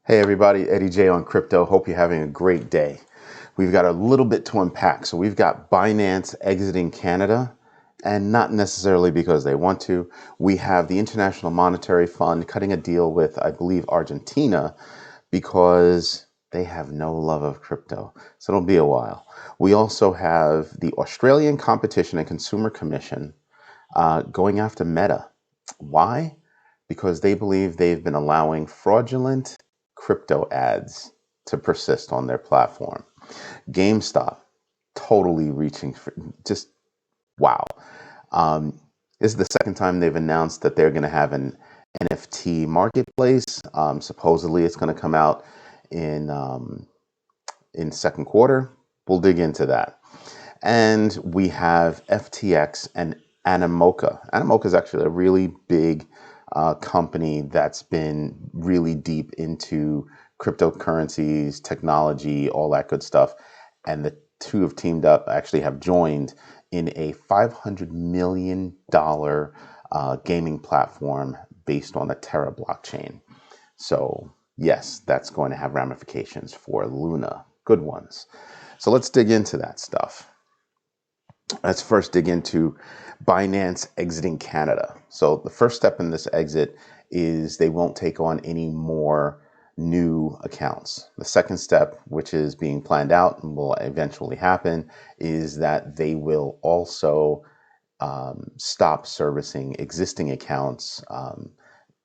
Hey everybody, Eddie J on crypto. Hope you're having a great day. We've got a little bit to unpack. So we've got Binance exiting Canada, and not necessarily because they want to. We have the International Monetary Fund cutting a deal with, I believe, Argentina because they have no love of crypto. So it'll be a while. We also have the Australian Competition and Consumer Commission going after Meta. Why? Because they believe they've been allowing fraudulent crypto ads to persist on their platform. GameStop, totally reaching for just wow. This is the second time they've announced that they're going to have an NFT marketplace. Supposedly, it's going to come out in second quarter. We'll dig into that. And we have FTX and Animoca. Animoca is actually a really big company that's been really deep into cryptocurrencies, technology, all that good stuff. And the two have teamed up, actually have joined in a $500 million gaming platform based on the Terra blockchain. So yes, that's going to have ramifications for Luna, good ones. So let's dig into that stuff. Let's first dig into Binance exiting Canada. So the first step in this exit is they won't take on any more new accounts. The second step, which is being planned out and will eventually happen, is that they will also stop servicing existing accounts.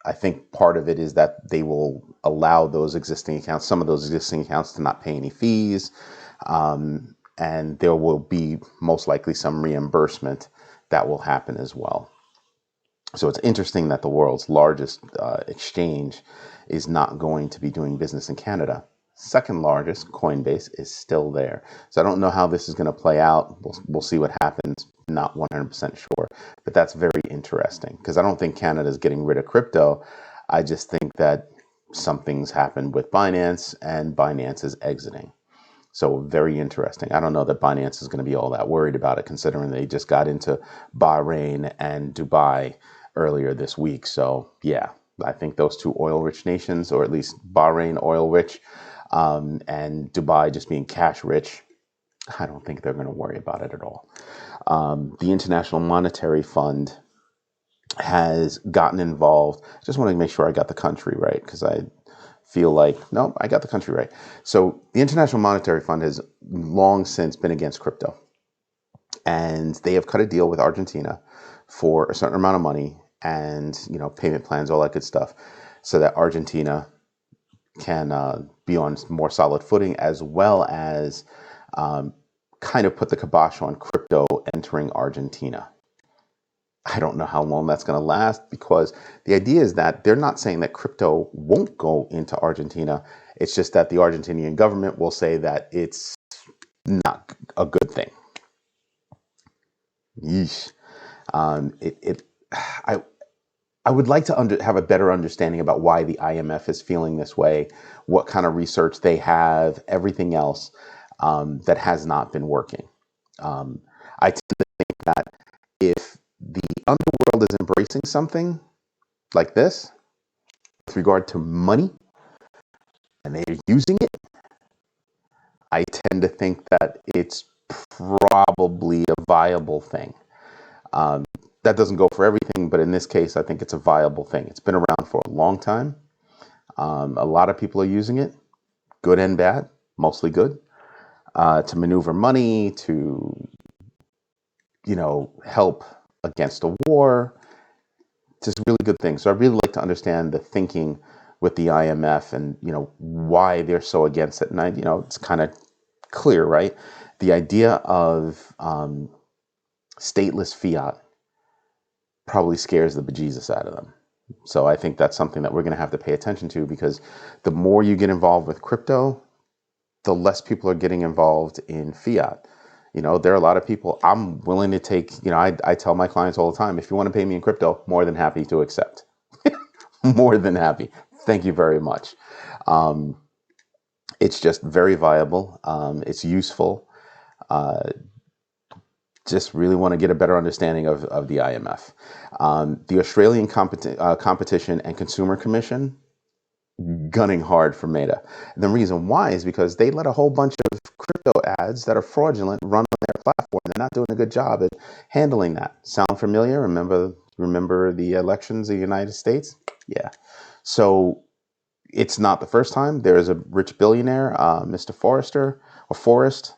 I think part of it is that they will allow those existing accounts, some of those existing accounts, to not pay any fees. And there will be most likely some reimbursement that will happen as well. So it's interesting that the world's largest exchange is not going to be doing business in Canada. Second largest, Coinbase, is still there. So I don't know how this is going to play out. We'll see what happens. Not 100% sure. But that's very interesting because I don't think Canada is getting rid of crypto. I just think that something's happened with Binance and Binance is exiting. So very interesting. I don't know that Binance is going to be all that worried about it, considering they just got into Bahrain and Dubai earlier this week. So yeah, I think those two oil-rich nations, or at least Bahrain oil-rich and Dubai just being cash-rich, I don't think they're going to worry about it at all. The International Monetary Fund has gotten involved. I just want to make sure I got the country right because I feel like, no, I got the country right. So the International Monetary Fund has long since been against crypto. And they have cut a deal with Argentina for a certain amount of money and, payment plans, all that good stuff, so that Argentina can be on more solid footing, as well as kind of put the kibosh on crypto entering Argentina. I don't know how long that's going to last, because the idea is that they're not saying that crypto won't go into Argentina. It's just that the Argentinian government will say that it's not a good thing. Yeesh. I would like to have a better understanding about why the IMF is feeling this way, what kind of research they have, everything else that has not been working. I tend to think that if the underworld is embracing something like this with regard to money and they're using it, I tend to think that it's probably a viable thing. That doesn't go for everything, but in this case, I think it's a viable thing. It's been around for a long time. A lot of people are using it, good and bad, mostly good, to maneuver money, to, help against a war. Just really good things. So I really like to understand the thinking with the IMF and, why they're so against it. And it's kind of clear, right? The idea of stateless fiat probably scares the bejesus out of them. So I think that's something that we're going to have to pay attention to, because the more you get involved with crypto, the less people are getting involved in fiat. There are a lot of people I'm willing to take, I tell my clients all the time, if you want to pay me in crypto, more than happy to accept. More than happy. Thank you very much. It's just very viable. It's useful. Just really want to get a better understanding of the IMF. The Australian Competition and Consumer Commission, gunning hard for Meta. And the reason why is because they let a whole bunch of crypto ads that are fraudulent run on their platform. They're not doing a good job at handling that. Sound familiar? Remember the elections in the United States? Yeah. So it's not the first time. There's a rich billionaire, Mr. Forrest,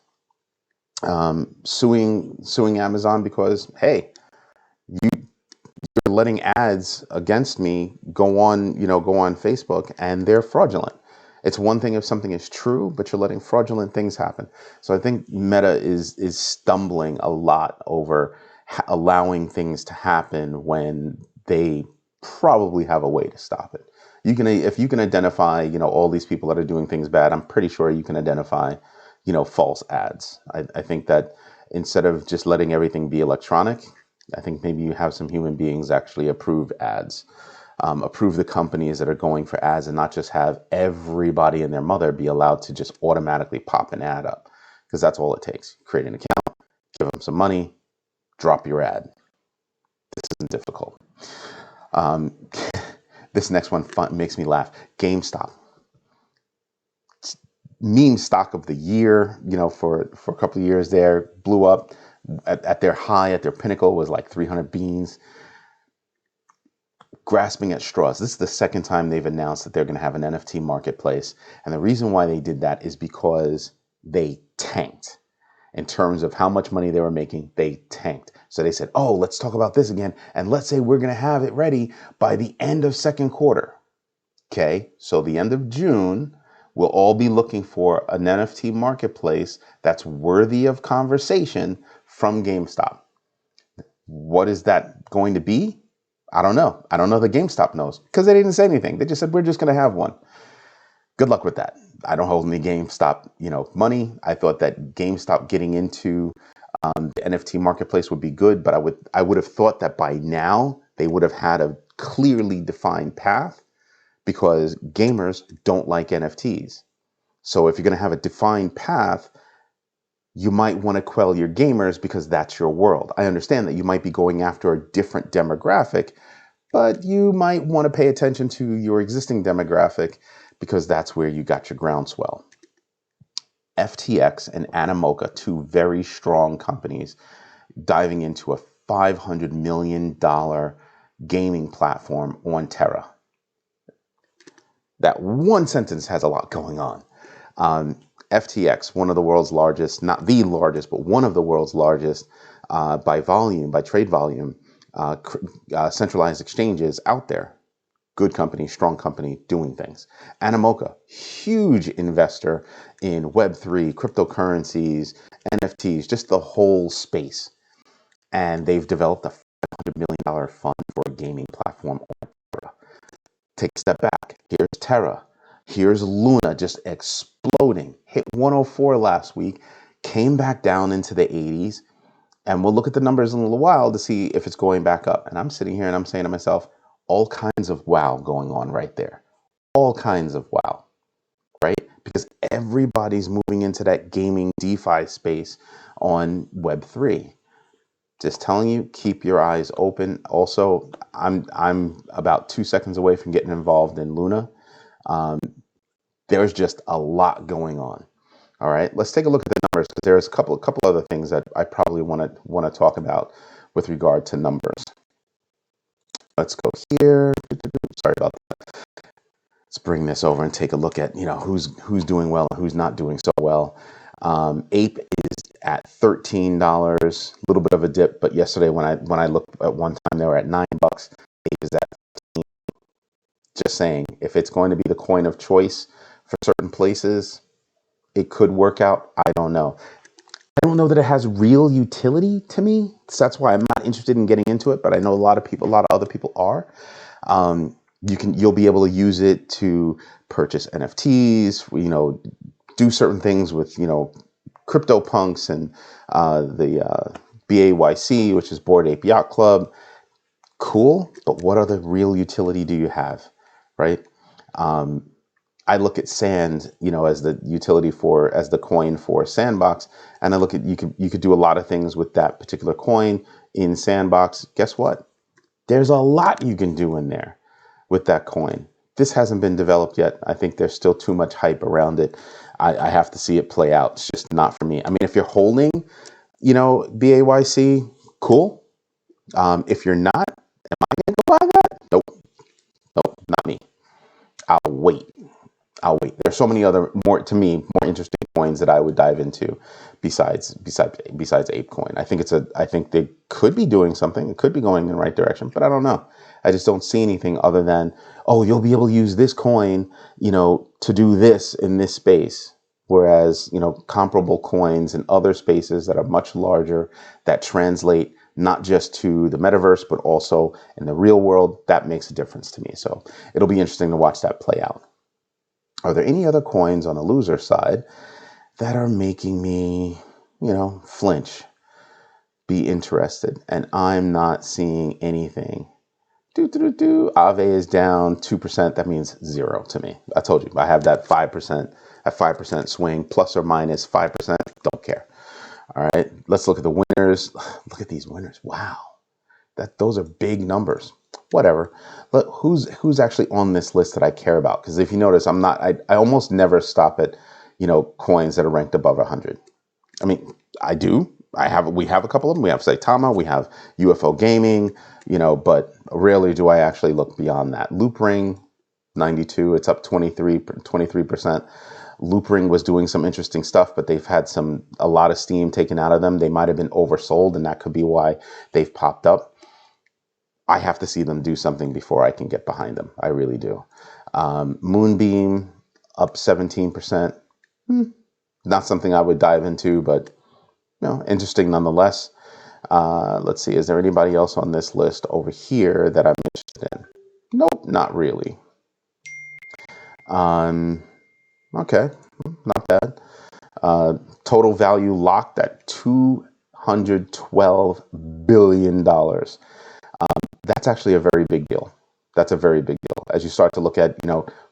suing Amazon because, hey, you're letting ads against me go on Facebook, and they're fraudulent. It's one thing if something is true, but you're letting fraudulent things happen. So I think Meta is stumbling a lot over allowing things to happen when they probably have a way to stop it. If you can identify, all these people that are doing things bad, I'm pretty sure you can identify, false ads. I think that instead of just letting everything be electronic, I think maybe you have some human beings actually approve ads, approve the companies that are going for ads, and not just have everybody and their mother be allowed to just automatically pop an ad up, because that's all it takes. Create an account, give them some money, drop your ad. This isn't difficult. This next one makes me laugh. GameStop. Meme stock of the year, for a couple of years there, blew up at their high, at their pinnacle was like 300 beans. Grasping at straws. This is the second time they've announced that they're going to have an NFT marketplace. And the reason why they did that is because they tanked. In terms of how much money they were making, they tanked. So they said, oh, let's talk about this again. And let's say we're going to have it ready by the end of second quarter. Okay, so the end of June, we'll all be looking for an NFT marketplace that's worthy of conversation from GameStop. What is that going to be? I don't know. I don't know that GameStop knows, because they didn't say anything. They just said, we're just going to have one. Good luck with that. I don't hold any GameStop, money. I thought that GameStop getting into the NFT marketplace would be good, but I would have thought that by now they would have had a clearly defined path, because gamers don't like NFTs. So if you're going to have a defined path, you might want to quell your gamers, because that's your world. I understand that you might be going after a different demographic, but you might want to pay attention to your existing demographic, because that's where you got your groundswell. FTX and Animoca, two very strong companies, diving into a $500 million gaming platform on Terra. That one sentence has a lot going on. FTX, one of the world's largest, not the largest, but one of the world's largest by trade volume, centralized exchanges out there. Good company, strong company, doing things. Animoca, huge investor in Web3, cryptocurrencies, NFTs, just the whole space. And they've developed a $500 million fund for a gaming platform on Terra. Take a step back. Here's Terra. Here's Luna just exploding. Hit 104 last week, came back down into the 80s. And we'll look at the numbers in a little while to see if it's going back up. And I'm sitting here and I'm saying to myself, all kinds of wow going on right there. All kinds of wow, right? Because everybody's moving into that gaming DeFi space on Web3. Just telling you, keep your eyes open. Also, I'm about 2 seconds away from getting involved in Luna. There's just a lot going on. All right, let's take a look at the numbers, because there's a couple other things that I probably want to talk about with regard to numbers. Let's go here. Sorry about that. Let's bring this over and take a look at who's doing well and who's not doing so well. Ape is at $13, a little bit of a dip, but yesterday when I looked at one time, they were at $9. Ape is at 15. Just saying, if it's going to be the coin of choice for certain places, it could work out. I don't know. I don't know that it has real utility to me. So that's why I'm not interested in getting into it. But I know a lot of other people are. You'll be able to use it to purchase NFTs. Do certain things with CryptoPunks and the BAYC, which is Bored Ape Yacht Club. Cool, but what other real utility do you have, right? I look at Sand, as the utility as the coin for Sandbox, and I look at you could do a lot of things with that particular coin in Sandbox. Guess what? There's a lot you can do in there with that coin. this hasn't been developed yet. I think there's still too much hype around it. I have to see it play out. It's just not for me. I mean, if you're holding, BAYC, cool. If you're not, am I going to go buy that? Nope, not me. I'll wait. There's so many other more interesting coins that I would dive into besides ApeCoin. I think they could be doing something. It could be going in the right direction, but I don't know. I just don't see anything other than, oh, you'll be able to use this coin, to do this in this space. Whereas, comparable coins in other spaces that are much larger, that translate not just to the metaverse, but also in the real world, that makes a difference to me. So it'll be interesting to watch that play out. Are there any other coins on the loser side that are making me, flinch, be interested? And I'm not seeing anything. Aave is down 2%. That means zero to me. I told you, I have that 5% swing, plus or minus 5%. Don't care. All right, let's look at the winners. Look at these winners. Wow, those are big numbers. Whatever. But who's actually on this list that I care about? Because if you notice, I almost never stop at, coins that are ranked above 100. I mean, I do. We have a couple of them. We have Saitama, we have UFO Gaming, but rarely do I actually look beyond that. Loopring, 92, it's up 23%. Loopring was doing some interesting stuff, but they've had a lot of steam taken out of them. They might have been oversold, and that could be why they've popped up. I have to see them do something before I can get behind them. I really do. Moonbeam, up 17%. Not something I would dive into, but interesting nonetheless. Let's see, is there anybody else on this list over here that I'm interested in? Nope, not really. Okay, not bad. Total value locked at $212 billion. That's actually a very big deal. That's a very big deal. As you start to look at,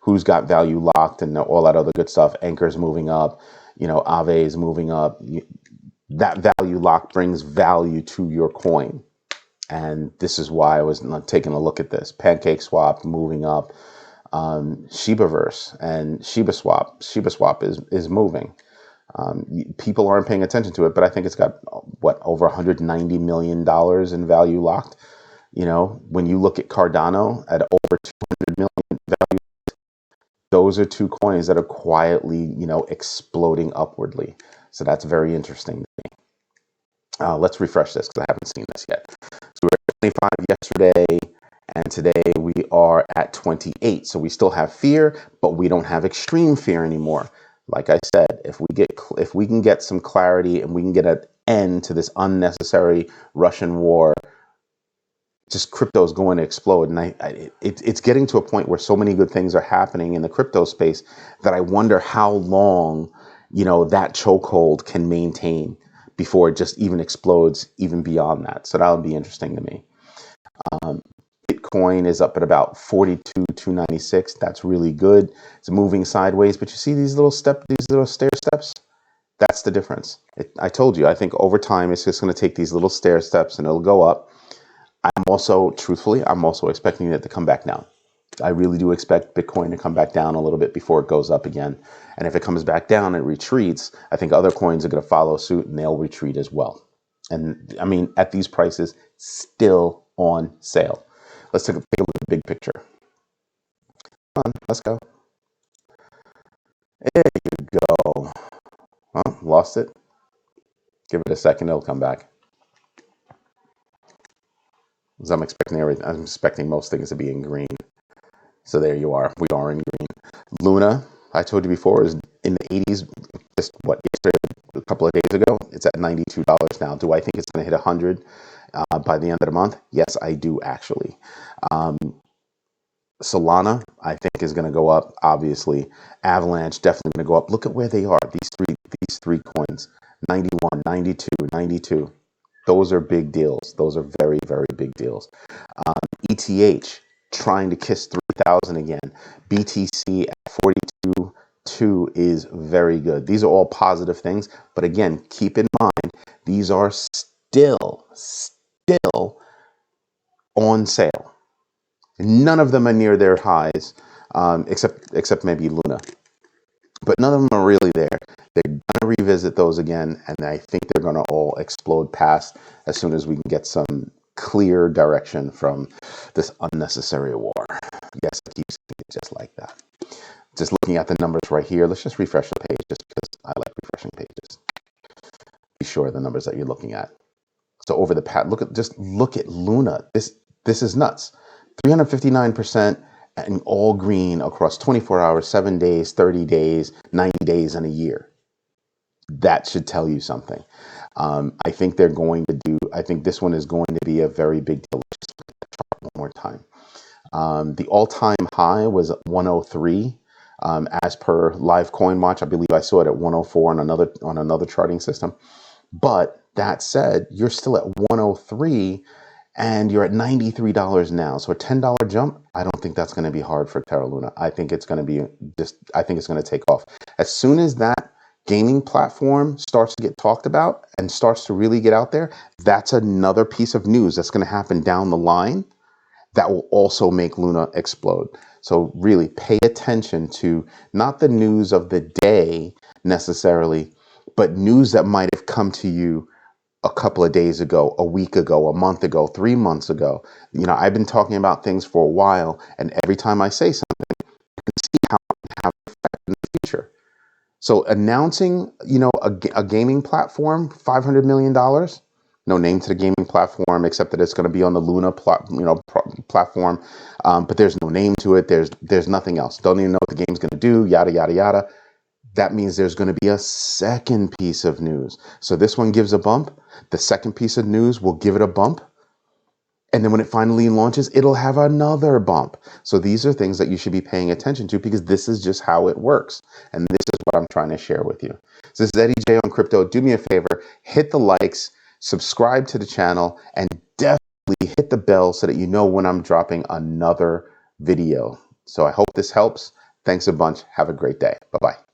who's got value locked and all that other good stuff, Anchor's moving up, Aave is moving up. That value lock brings value to your coin. And this is why I was taking a look at this. PancakeSwap moving up, Shibaverse and ShibaSwap. ShibaSwap is moving. People aren't paying attention to it, but I think it's got over $190 million in value locked. When you look at Cardano at over 200 million value, those are two coins that are quietly, exploding upwardly. So that's very interesting to me. Let's refresh this because I haven't seen this yet. So we were at 25 yesterday, and today we are at 28. So we still have fear, but we don't have extreme fear anymore. Like I said, if we can get some clarity and we can get an end to this unnecessary Russian war, just crypto is going to explode. And it's getting to a point where so many good things are happening in the crypto space that I wonder how long, that chokehold can maintain before it just even explodes even beyond that. So that would be interesting to me. Bitcoin is up at about 42,296. That's really good. It's moving sideways, but you see these little stair steps? That's the difference. I told you, I think over time it's just going to take these little stair steps and it'll go up. I'm also expecting it to come back down. I really do expect Bitcoin to come back down a little bit before it goes up again. And if it comes back down and retreats, I think other coins are going to follow suit and they'll retreat as well. And I mean, at these prices, still on sale. Let's take a look at the big picture. Come on, let's go. There you go. Oh, lost it. Give it a second, it'll come back. Because I'm expecting most things to be in green. So there you are. We are in green. Luna, I told you before, is in the 80s. Just yesterday, a couple of days ago, it's at $92 now. Do I think it's going to hit 100 by the end of the month? Yes, I do actually. Solana, I think, is going to go up. Obviously, Avalanche definitely going to go up. Look at where they are. These three coins: 91, 92, 92. Those are big deals. Those are very, very big deals. ETH trying to kiss 3,000 again. BTC at 42.2 is very good. These are all positive things. But again, keep in mind, these are still on sale. None of them are near their highs. except maybe Luna. But none of them are really there. They're going to revisit those again, and I think they're going to all explode past as soon as we can get some clear direction from this unnecessary war. Yes, I keep saying it just like that. Just looking at the numbers right here, let's just refresh the page just because I like refreshing pages. Be sure the numbers that you're looking at. So over the past, look at Luna. This is nuts. 359% and all green across 24 hours, 7 days, 30 days, 90 days, and a year. That should tell you something. I think I think this one is going to be a very big deal. Let's just look at the chart one more time. The all-time high was 103. As per Live Coin Watch, I believe I saw it at 104 on another charting system. But that said, you're still at 103 and you're at $93 now. So a $10 jump, I don't think that's going to be hard for Terra Luna. I think it's going to be I think it's going to take off. As soon as that gaming platform starts to get talked about and starts to really get out there, that's another piece of news that's going to happen down the line that will also make Luna explode. So really pay attention to not the news of the day necessarily, but news that might have come to you a couple of days ago, a week ago, a month ago, 3 months ago. I've been talking about things for a while, and every time I say something, you can see how it can have an effect in the future. So announcing, a gaming platform, $500 million, no name to the gaming platform except that it's going to be on the Luna platform, but there's no name to it. There's nothing else. Don't even know what the game's going to do. Yada yada yada. That means there's going to be a second piece of news. So this one gives a bump. The second piece of news will give it a bump. And then when it finally launches, it'll have another bump. So these are things that you should be paying attention to because this is just how it works. And this is what I'm trying to share with you. So this is Eddie J on Crypto. Do me a favor, hit the likes, subscribe to the channel, and definitely hit the bell so that you know when I'm dropping another video. So I hope this helps. Thanks a bunch. Have a great day. Bye-bye.